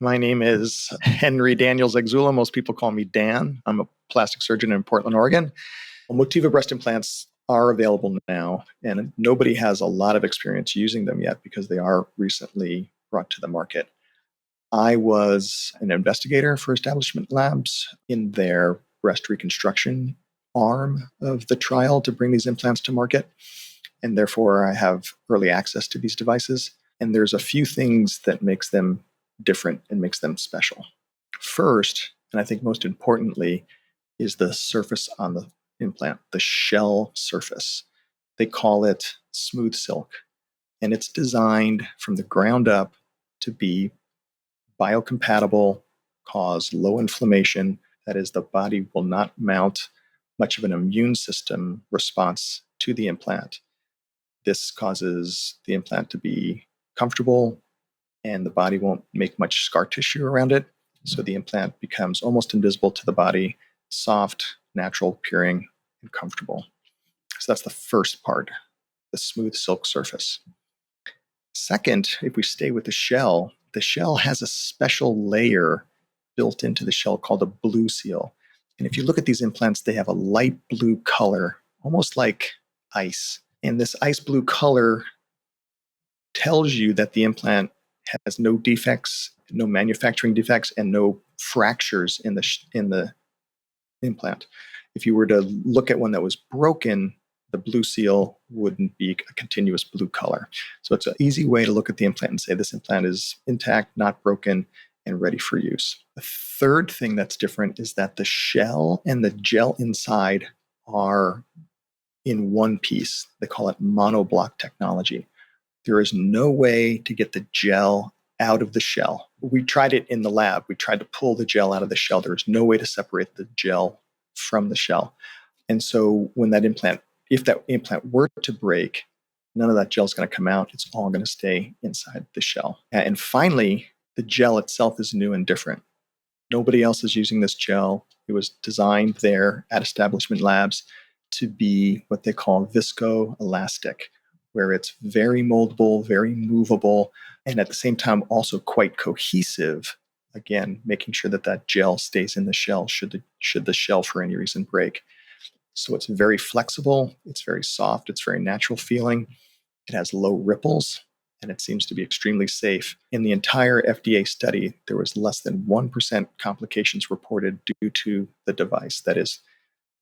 My name is Henry Daniel Zegzula. Most people call me Dan. I'm a plastic surgeon in Portland, Oregon. Motiva breast implants are available now, and nobody has a lot of experience using them yet because they are recently brought to the market. I was an investigator for Establishment Labs in their breast reconstruction arm of the trial to bring these implants to market, and therefore I have early access to these devices. And there's a few things that makes them different and makes them special. First, and I think most importantly, is the surface on the implant, the shell surface. They call it SmoothSilk, and it's designed from the ground up to be biocompatible, cause low inflammation. That is, the body will not mount much of an immune system response to the implant. This causes the implant to be comfortable, and the body won't make much scar tissue around it. So the implant becomes almost invisible to the body, soft, natural appearing, and comfortable. So that's the first part, the SmoothSilk surface. Second, if we stay with the shell has a special layer built into the shell called a blue seal. And if you look at these implants, they have a light blue color, almost like ice. And this ice blue color tells you that the implant has no defects, no manufacturing defects, and no fractures in the implant. If you were to look at one that was broken, the blue seal wouldn't be a continuous blue color. So it's an easy way to look at the implant and say this implant is intact, not broken, and ready for use. The third thing that's different is that the shell and the gel inside are in one piece. They call it monoblock technology. There is no way to get the gel out of the shell. We tried it in the lab. We tried to pull the gel out of the shell. There is no way to separate the gel from the shell. And so when that implant, if that implant were to break, none of that gel is going to come out. It's all going to stay inside the shell. And finally, the gel itself is new and different. Nobody else is using this gel. It was designed there at Establishment Labs to be what they call viscoelastic, where it's very moldable, very movable, and at the same time also quite cohesive. Again, making sure that that gel stays in the shell should the shell for any reason break. So it's very flexible, it's very soft, it's very natural feeling. It has low ripples, and it seems to be extremely safe. In the entire FDA study, there was less than 1% complications reported due to the device, that is,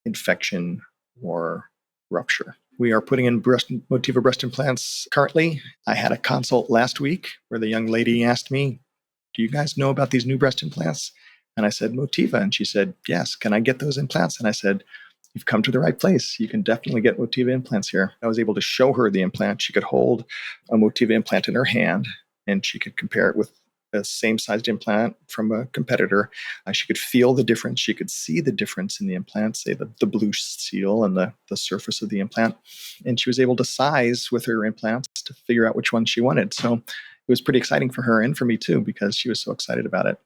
infection or rupture. We are putting in Motiva breast implants currently. I had a consult last week where the young lady asked me, "Do you guys know about these new breast implants?" And I said, "Motiva." And she said, "Yes, can I get those implants?" And I said, "You've come to the right place. You can definitely get Motiva implants here." I was able to show her the implant. She could hold a Motiva implant in her hand, and she could compare it with a same-sized implant from a competitor. She could feel the difference. She could see the difference in the implant, say the blue seal and the surface of the implant. And she was able to size with her implants to figure out which one she wanted. So it was pretty exciting for her and for me too, because she was so excited about it.